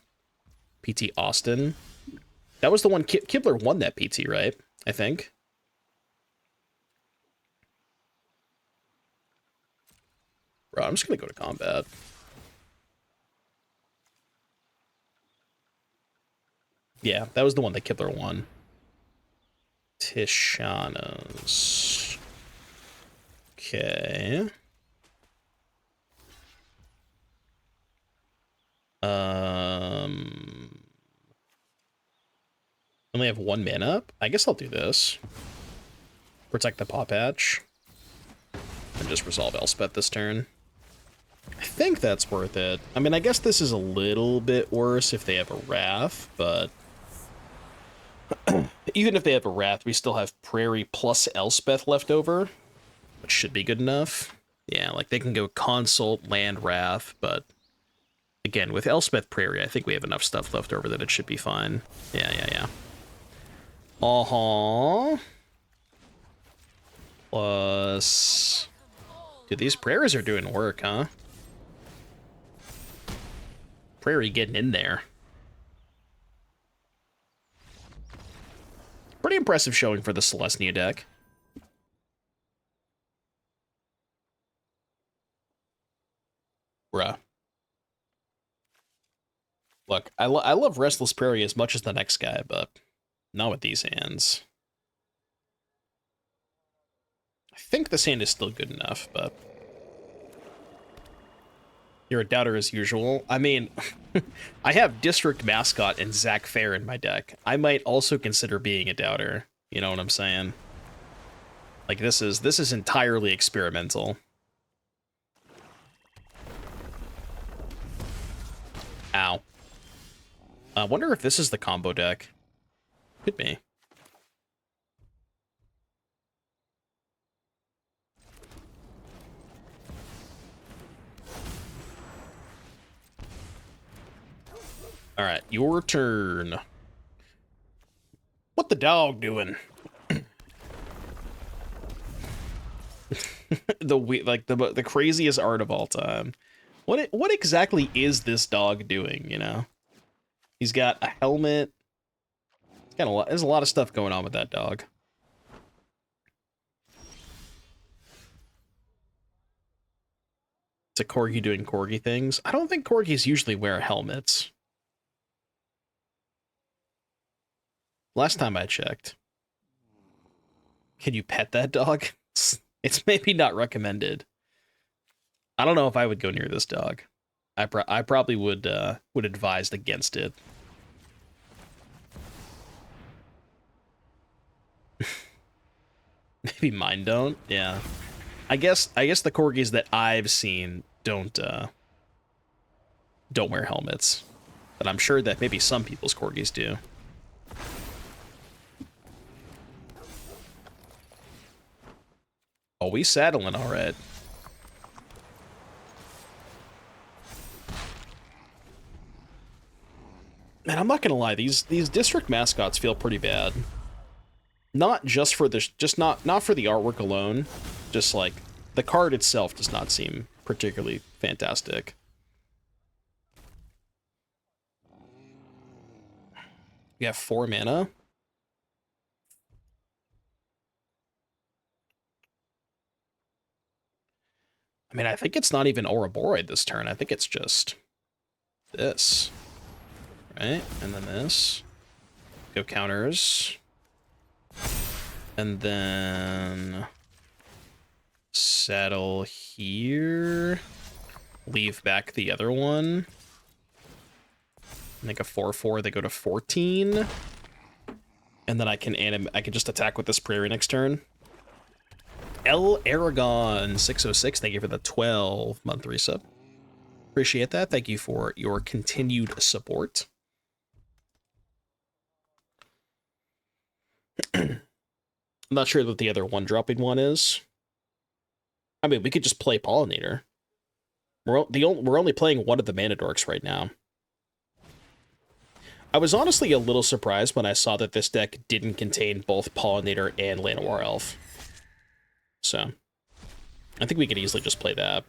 PT Austin. That was the one Kibler won that PT, right? I think. Bro, I'm just gonna go to combat. Yeah, that was the one that Kibler won. Tishanas. Okay. Only have 1 mana up? I guess I'll do this. Protect the Paw Patch. And just resolve Elspeth this turn. I think that's worth it. I mean, I guess this is a little bit worse if they have a Wrath, but even if they have a Wrath, we still have Prairie plus Elspeth left over, which should be good enough. Yeah, like they can go Consult, Land, Wrath, but again, with Elspeth Prairie, I think we have enough stuff left over that it should be fine. Yeah. Uh-huh. Plus... Dude, these prairies are doing work, huh? Prairie getting in there. Pretty impressive showing for the Celestia deck. Bruh. Look, I love Restless Prairie as much as the next guy, but not with these hands. I think this hand is still good enough, but... You're a doubter as usual. I mean, I have District Mascot and Zach Fair in my deck. I might also consider being a doubter. You know what I'm saying? Like, this is entirely experimental. Ow. I wonder if this is the combo deck. Could be. All right, your turn. What the dog doing? the craziest art of all time. What exactly is this dog doing, you know? He's got a helmet. He's got a lot, there's a lot of stuff going on with that dog. It's a corgi doing corgi things. I don't think corgis usually wear helmets. Last time I checked. Can you pet that dog? It's maybe not recommended. I don't know if I would go near this dog. I probably would advise against it. Maybe mine don't. Yeah. I guess the corgis that I've seen don't wear helmets. But I'm sure that maybe some people's corgis do. Oh, we saddling all right. Man, I'm not gonna lie, these district mascots feel pretty bad. Not just for the not for the artwork alone, just like the card itself does not seem particularly fantastic. You have 4 mana. I mean, I think it's not even Ouroboros this turn. I think it's just this. Right? And then this. Go counters. And then saddle here. Leave back the other one. Make a 4/4, they go to 14. And then I can just attack with this prairie next turn. El Aragon 606, thank you for the 12-month resub. Appreciate that. Thank you for your continued support. I'm not sure what the other one-dropping one is. I mean, we could just play Pollinator. We're only playing one of the mana dorks right now. I was honestly a little surprised when I saw that this deck didn't contain both Pollinator and Llanowar Elf. So, I think we could easily just play that.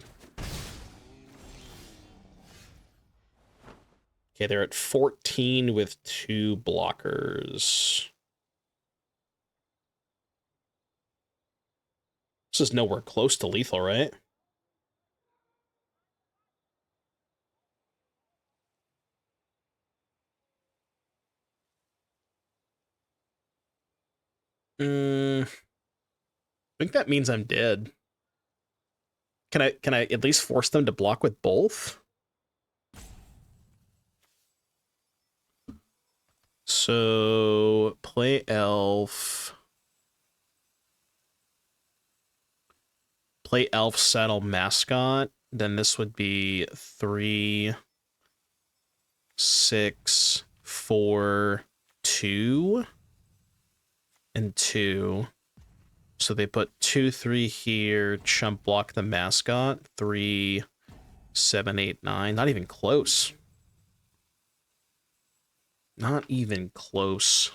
Okay, they're at 14 with 2 blockers. This is nowhere close to lethal, right? I think that means I'm dead. Can I at least force them to block with both? So play elf. Play elf, saddle mascot. Then this would be 3, 6, 4, 2, and 2. So they put 2, 3 here, chump block the mascot. 3, 7, 8, 9. Not even close. Not even close.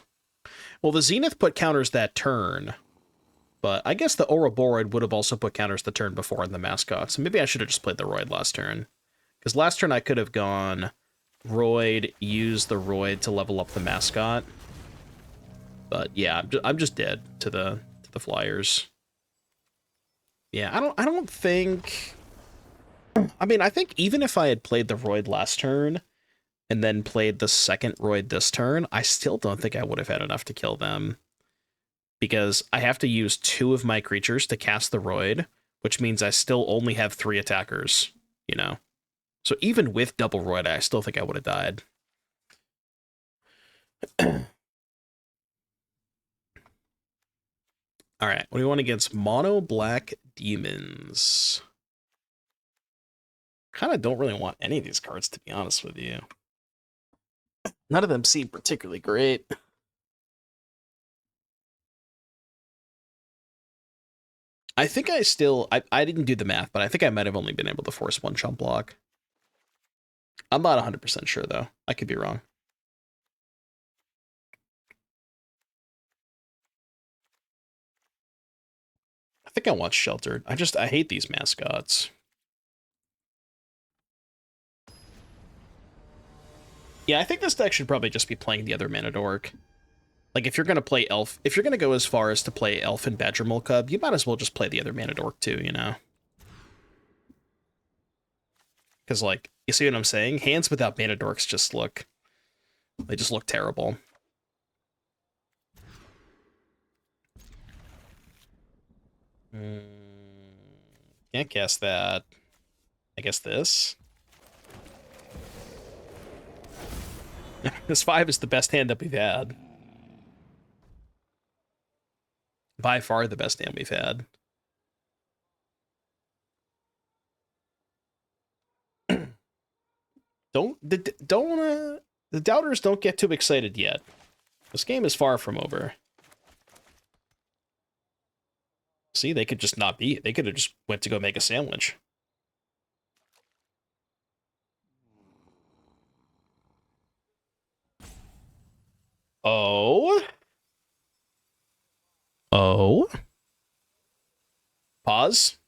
Well, the Zenith put counters that turn, but I guess the Ouroboros would have also put counters the turn before in the mascot. So maybe I should have just played the Roid last turn. Because last turn I could have gone Roid, use the Roid to level up the mascot. But yeah, I'm just dead to the Flyers. Yeah, I don't think. I mean, I think even if I had played the Roid last turn and then played the second Roid this turn, I still don't think I would have had enough to kill them. Because I have to use 2 of my creatures to cast the Roid, which means I still only have 3 attackers, you know? So even with double Roid, I still think I would have died. All right, what do you want against Mono Black Demons? Kind of don't really want any of these cards, to be honest with you. None of them seem particularly great. I think I didn't do the math, but I think I might have only been able to force 1 chump block. I'm not 100% sure, though. I could be wrong. I think I want Sheltered. I hate these mascots. Yeah, I think this deck should probably just be playing the other Mana Dork. Like, if you're going to play Elf, if you're going to go as far as to play Elf and Badgermole Cub, you might as well just play the other Mana Dork too, you know? Because, like, you see what I'm saying? Hands without Mana Dorks they just look terrible. Can't cast that. I guess this. This 5 is the best hand that we've had. By far the best hand we've had. The doubters don't get too excited yet. This game is far from over. See, they could just not be. They could have just went to go make a sandwich. Oh. Oh. Pause.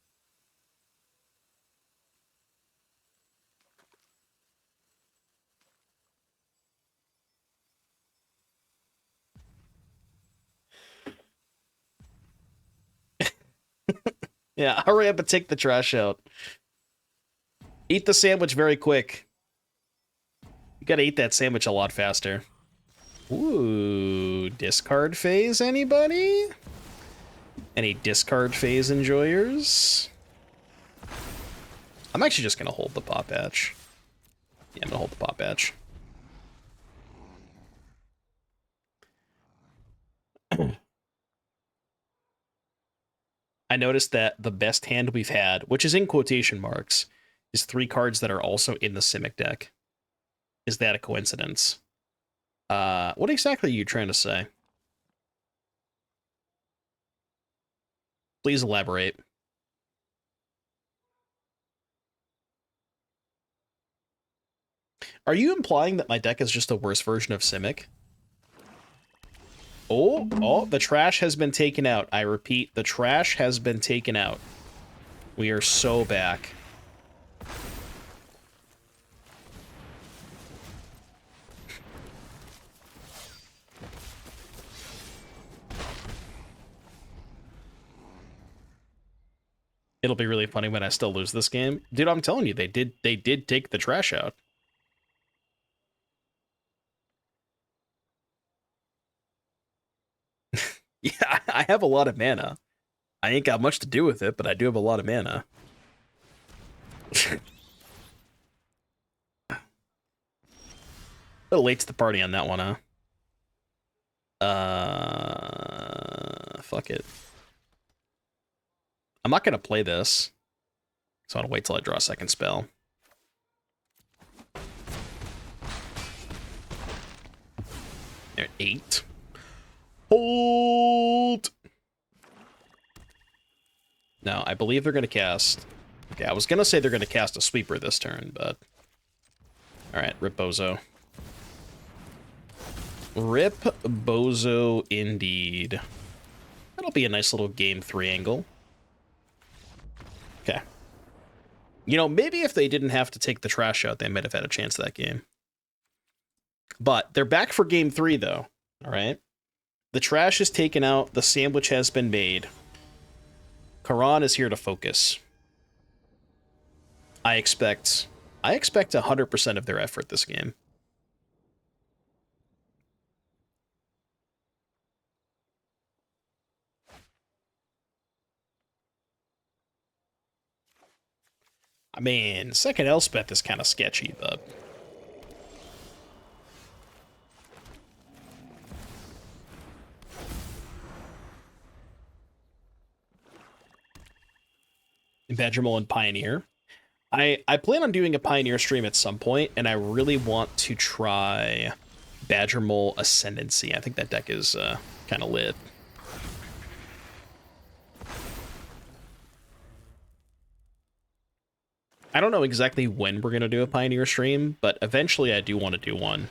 Yeah, hurry up and take the trash out. Eat the sandwich very quick. You gotta eat that sandwich a lot faster. Ooh, discard phase, anybody? Any discard phase enjoyers? I'm actually just gonna hold the pop patch. Yeah, I'm gonna hold the pop patch. I noticed that the best hand we've had, which is in quotation marks, is 3 cards that are also in the Simic deck. Is that a coincidence? What exactly are you trying to say? Please elaborate. Are you implying that my deck is just a worse version of Simic? Oh, the trash has been taken out. I repeat, the trash has been taken out. We are so back. It'll be really funny when I still lose this game. Dude, I'm telling you, they did take the trash out. Yeah, I have a lot of mana. I ain't got much to do with it, but I do have a lot of mana. A little late to the party on that one, huh? Fuck it. I'm not gonna play this. So I'll wait till I draw a second spell. There, 8. Hold! No, I believe they're going to cast... Okay, I was going to say they're going to cast a sweeper this turn, but... Alright, Rip Bozo. Rip Bozo indeed. That'll be a nice little game 3 angle. Okay. You know, maybe if they didn't have to take the trash out, they might have had a chance that game. But they're back for game 3, though. Alright? The trash is taken out. The sandwich has been made. Karan is here to focus. I expect 100% of their effort this game. I mean, second Elspeth is kind of sketchy, but... Badgermole and Pioneer. I plan on doing a Pioneer stream at some point, and I really want to try Badgermole Ascendancy. I think that deck is kind of lit. I don't know exactly when we're going to do a Pioneer stream, but eventually I do want to do one.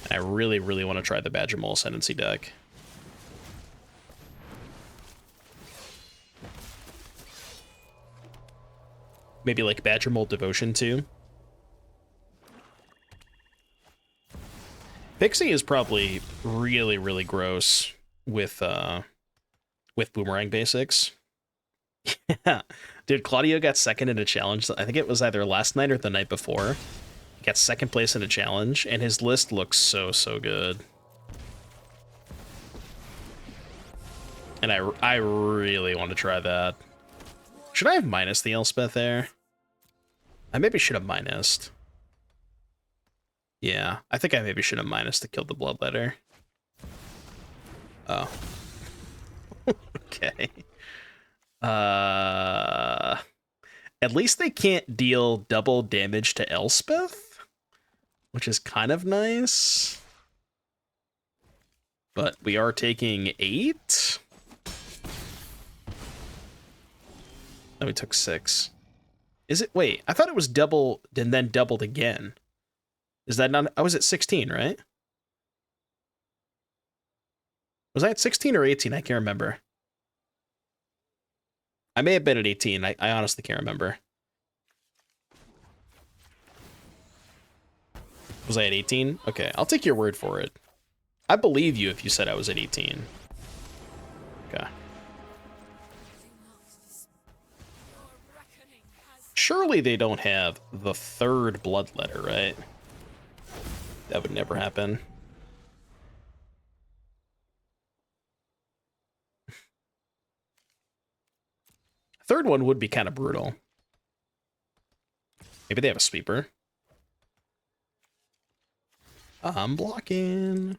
And I really, really want to try the Badgermole Ascendancy deck. Maybe like Badgermole Devotion too. Pixie is probably really, really gross with Boomerang Basics. Yeah. Dude, Claudio got second in a challenge. I think it was either last night or the night before. He got second place in a challenge, and his list looks so, so good. And I really want to try that. Should I have minus the Elspeth there? I maybe should have minused. Yeah, I think I maybe should have minused to kill the Bloodletter. Oh. Okay. At least they can't deal double damage to Elspeth, which is kind of nice. But we are taking 8. No, we took 6. Is it? Wait, I thought it was double and then doubled again. Is that not? I was at 16, right? Was I at 16 or 18? I can't remember. I may have been at 18. I honestly can't remember. Was I at 18? Okay, I'll take your word for it. I believe you if you said I was at 18. Okay. Surely they don't have the 3rd Bloodletter, right? That would never happen. Third one would be kind of brutal. Maybe they have a sweeper. I'm blocking.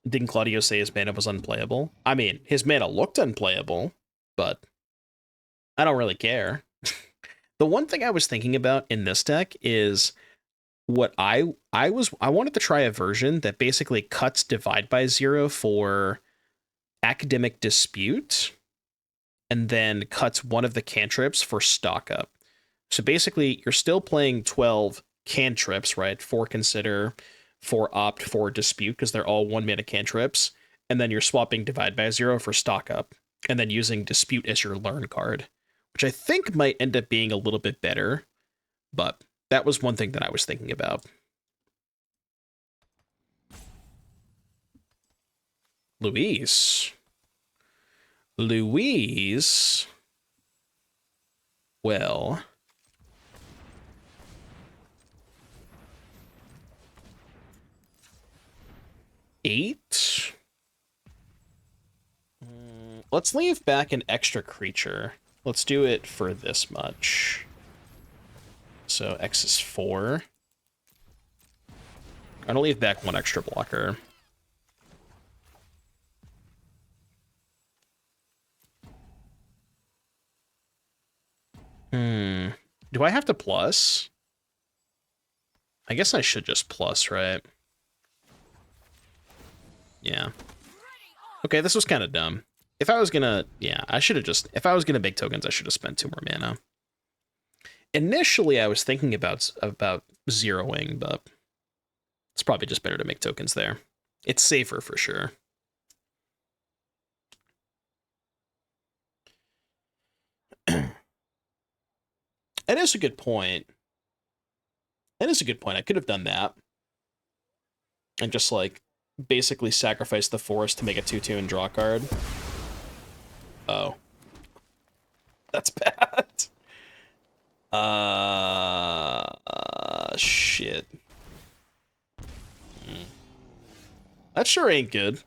Didn't Claudio say his mana was unplayable? I mean, his mana looked unplayable, but I don't really care. The one thing I was thinking about in this deck is what I wanted to try a version that basically cuts Divide by 0 for Academic Dispute, and then cuts one of the cantrips for Stock Up. So basically, you're still playing 12 cantrips, right? 4 Consider, 4 Opt, 4 Dispute, because they're all 1 mana cantrips, and then you're swapping Divide by 0 for Stock Up, and then using Dispute as your Learn card, which I think might end up being a little bit better, but that was one thing that I was thinking about. Louise. Well... Eight. Let's leave back an extra creature. Let's do it for this much. So X is 4. I'm gonna leave back 1 extra blocker. Do I have to plus? I guess I should just plus, right? Yeah. Okay, this was kind of dumb. If I was gonna, yeah, I should have just, if I was gonna make tokens, I should have spent 2 more mana. Initially, I was thinking about zeroing, but it's probably just better to make tokens there. It's safer for sure. It is a good point. That is a good point. I could have done that. And just, like, basically sacrifice the forest to make a 2/2 and draw a card. Oh. That's bad. Shit. That sure ain't good.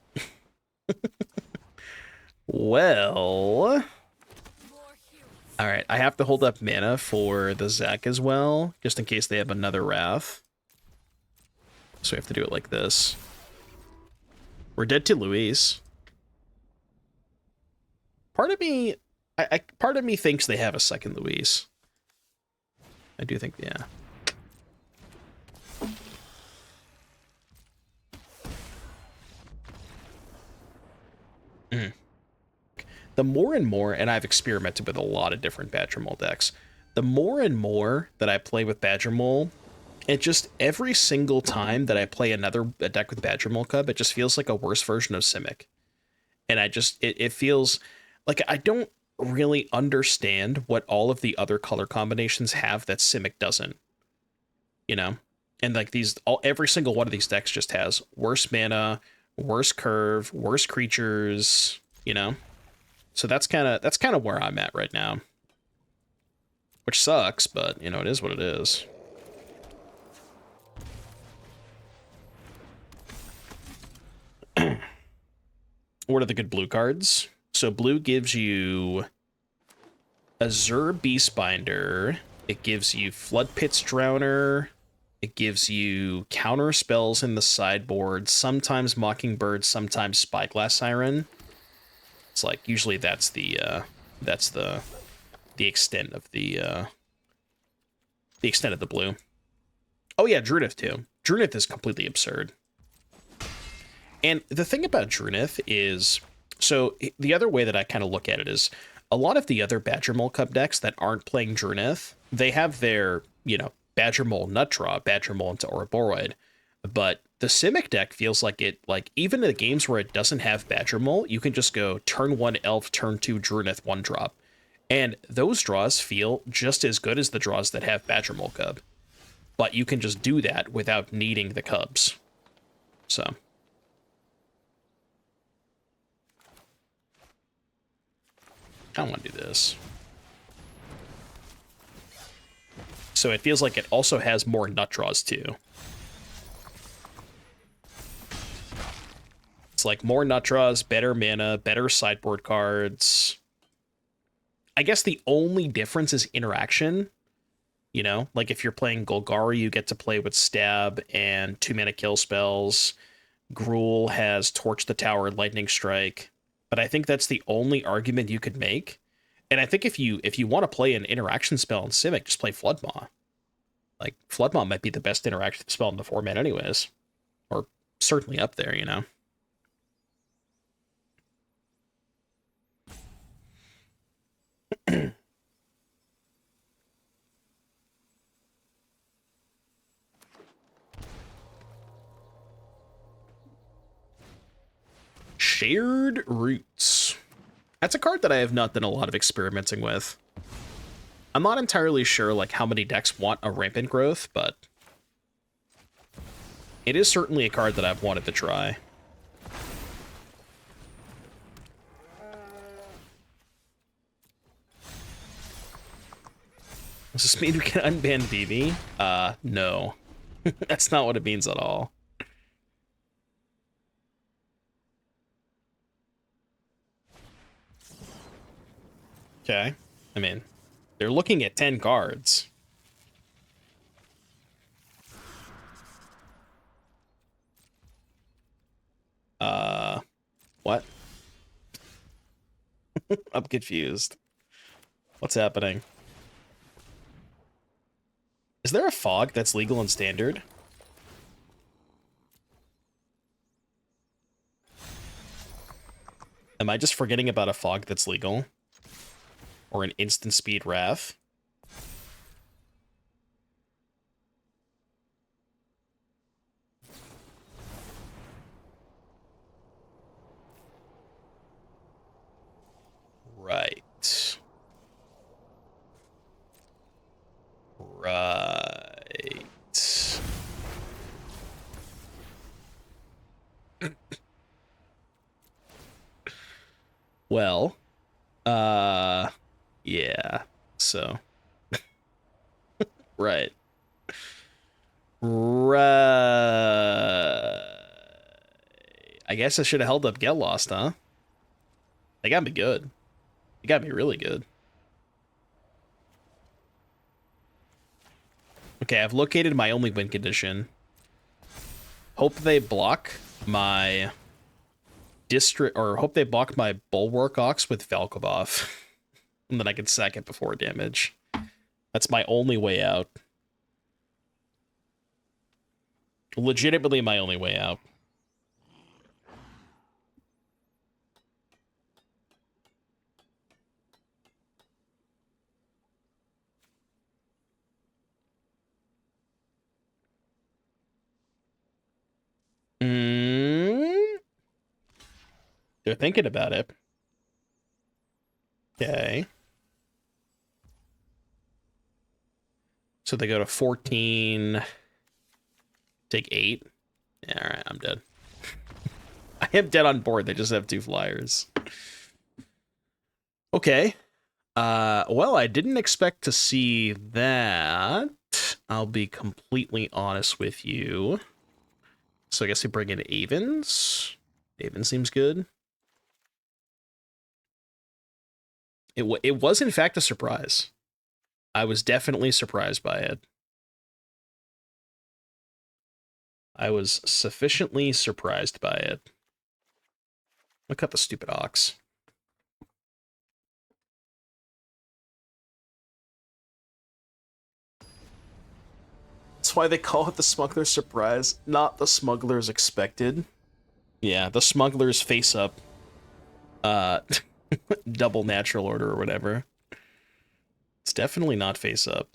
Well... Alright, I have to hold up mana for the Zek as well, just in case they have another Wrath. So we have to do it like this. We're dead to Luis. Part of me... part of me thinks they have a second Luis. I do think, yeah. The more and more, and I've experimented with a lot of different Badgermole decks, the more and more that I play with Badgermole, it just, every single time that I play a deck with Badgermole Cub, it just feels like a worse version of Simic. And I just, it feels like I don't really understand what all of the other color combinations have that Simic doesn't. You know? And like every single one of these decks just has worse mana, worse curve, worse creatures, you know? So that's kind of where I'm at right now. Which sucks, but, you know, it is what it is. What are the good blue cards? So blue gives you Azure Beastbinder. It gives you Flood Pit's Drowner. It gives you counter spells in the sideboard, sometimes Mockingbird, sometimes Spyglass Siren. It's like usually that's the extent of the extent of the blue. Oh yeah, Drunith too. Drunith is completely absurd. And the thing about Drunith is, so the other way that I kind of look at it is, a lot of the other Badgermole Cub decks that aren't playing Drunith, they have their, you know, Badgermole Nutdraw, Badgermole into Ouroboros. But the Simic deck feels like it, like, even in the games where it doesn't have Badgermole, you can just go turn 1 Elf, turn 2 Drunith, 1-drop. And those draws feel just as good as the draws that have Badgermole Cub. But you can just do that without needing the Cubs. So... I don't want to do this. So it feels like it also has more nut draws too. It's like more nut draws, better mana, better sideboard cards. I guess the only difference is interaction. You know, like if you're playing Golgari, you get to play with Stab and 2-mana kill spells. Gruul has Torch the Tower, Lightning Strike. But I think that's the only argument you could make. And I think if you want to play an interaction spell in Simic, just play Floodmaw. Like, Floodmaw might be the best interaction spell in the format anyways. Or certainly up there, you know? Shared Roots. That's a card that I have not done a lot of experimenting with. I'm not entirely sure like how many decks want a Rampant Growth, but it is certainly a card that I've wanted to try. Does this mean we can unban BB? No. That's not what it means at all. Okay. I mean, they're looking at 10 cards. What? I'm confused. What's happening? there a fog that's legal in standard? Am I just forgetting about a fog that's legal? Or an instant speed Wrath? Right. Right. Well, yeah. So, right. Right. I guess I should have held up Get Lost, huh? They got me good. They got me really good. Okay, I've located my only win condition. Hope they block my district, or hope they block my Bulwark Ox with Valkobov. And then I can sack it before damage. That's my only way out. Legitimately my only way out. They're thinking about it. Okay. So they go to 14. Take 8. Yeah, alright, I'm dead. I am dead on board. They just have 2 flyers. Okay. Well, I didn't expect to see that. I'll be completely honest with you. So I guess we bring in Avens. Avens seems good. It was in fact a surprise. I was definitely surprised by it. I was sufficiently surprised by it. Look at the stupid ox. That's why they call it the smuggler's surprise, not the smuggler's expected. Yeah, the smuggler's face up. Double natural order or whatever. It's definitely not face up.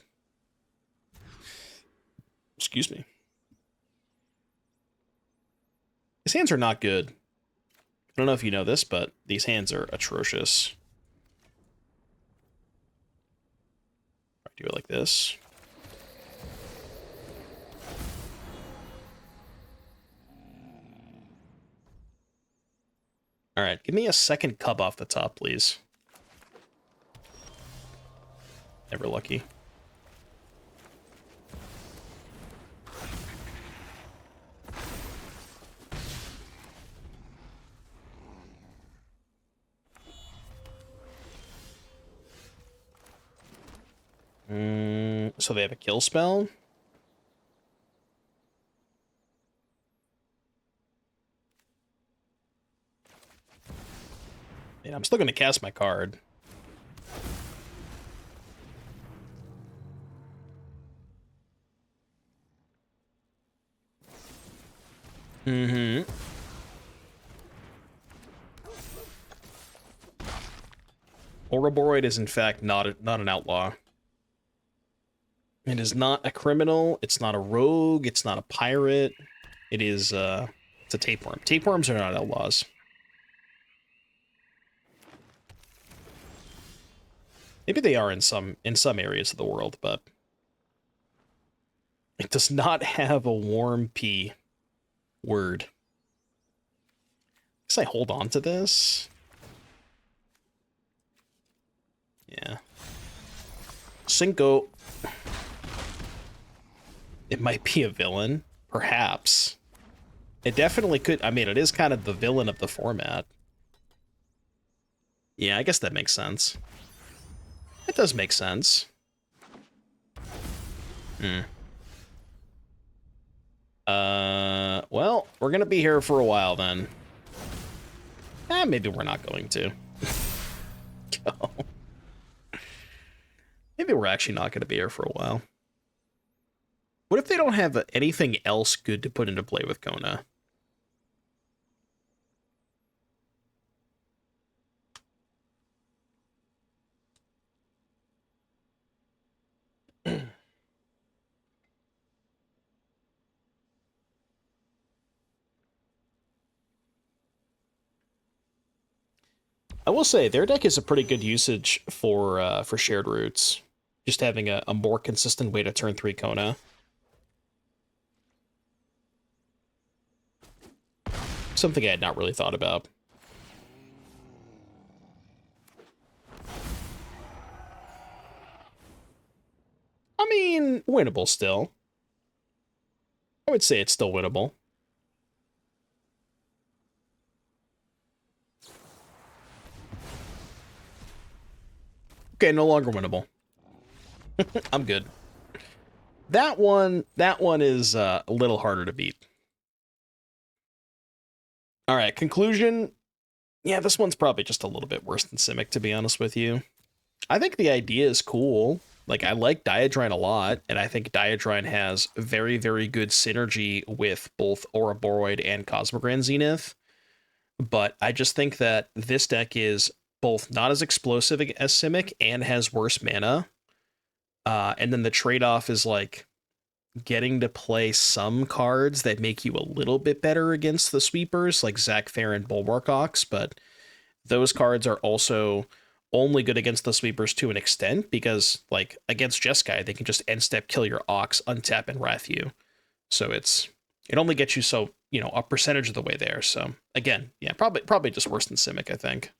Excuse me. These hands are not good. I don't know if you know this, but these hands are atrocious. I do it like this. All right, give me a second cub off the top, please. Never lucky. So they have a kill spell? Yeah, I'm still going to cast my card. Mm-hmm. Ouroboros is in fact not an outlaw. It is not a criminal. It's not a rogue. It's not a pirate. It is it's a tapeworm. Tapeworms are not outlaws. Maybe they are in some areas of the world, but it does not have a warm P word. Guess I hold on to this. Yeah. Cinco. It might be a villain, perhaps. It definitely could. I mean, it is kind of the villain of the format. Yeah, I guess that makes sense. It does make sense. Well, we're gonna be here for a while then. Maybe we're not going to. Maybe we're actually not gonna be here for a while. What if they don't have anything else good to put into play with Kona? I will say their deck is a pretty good usage for shared roots. Just having a more consistent way to turn 3 Kona. Something I had not really thought about. I mean, winnable still. I would say it's still winnable. Okay, no longer winnable. I'm good. That one is a little harder to beat. All right, conclusion. Yeah, this one's probably just a little bit worse than Simic, to be honest with you. I think the idea is cool. Like, I like Dyadrine a lot, and I think Dyadrine has very, very good synergy with both Ouroboros and Cosmogran Zenith. But I just think that this deck is both not as explosive as Simic and has worse mana. And then the trade-off is like getting to play some cards that make you a little bit better against the sweepers, like Zac Fair and Bulwark Ox, but those cards are also only good against the sweepers to an extent, because like against Jeskai, they can just end step kill your Ox, untap, and wrath you. So it only gets you so, a percentage of the way there. So again, yeah, probably just worse than Simic, I think.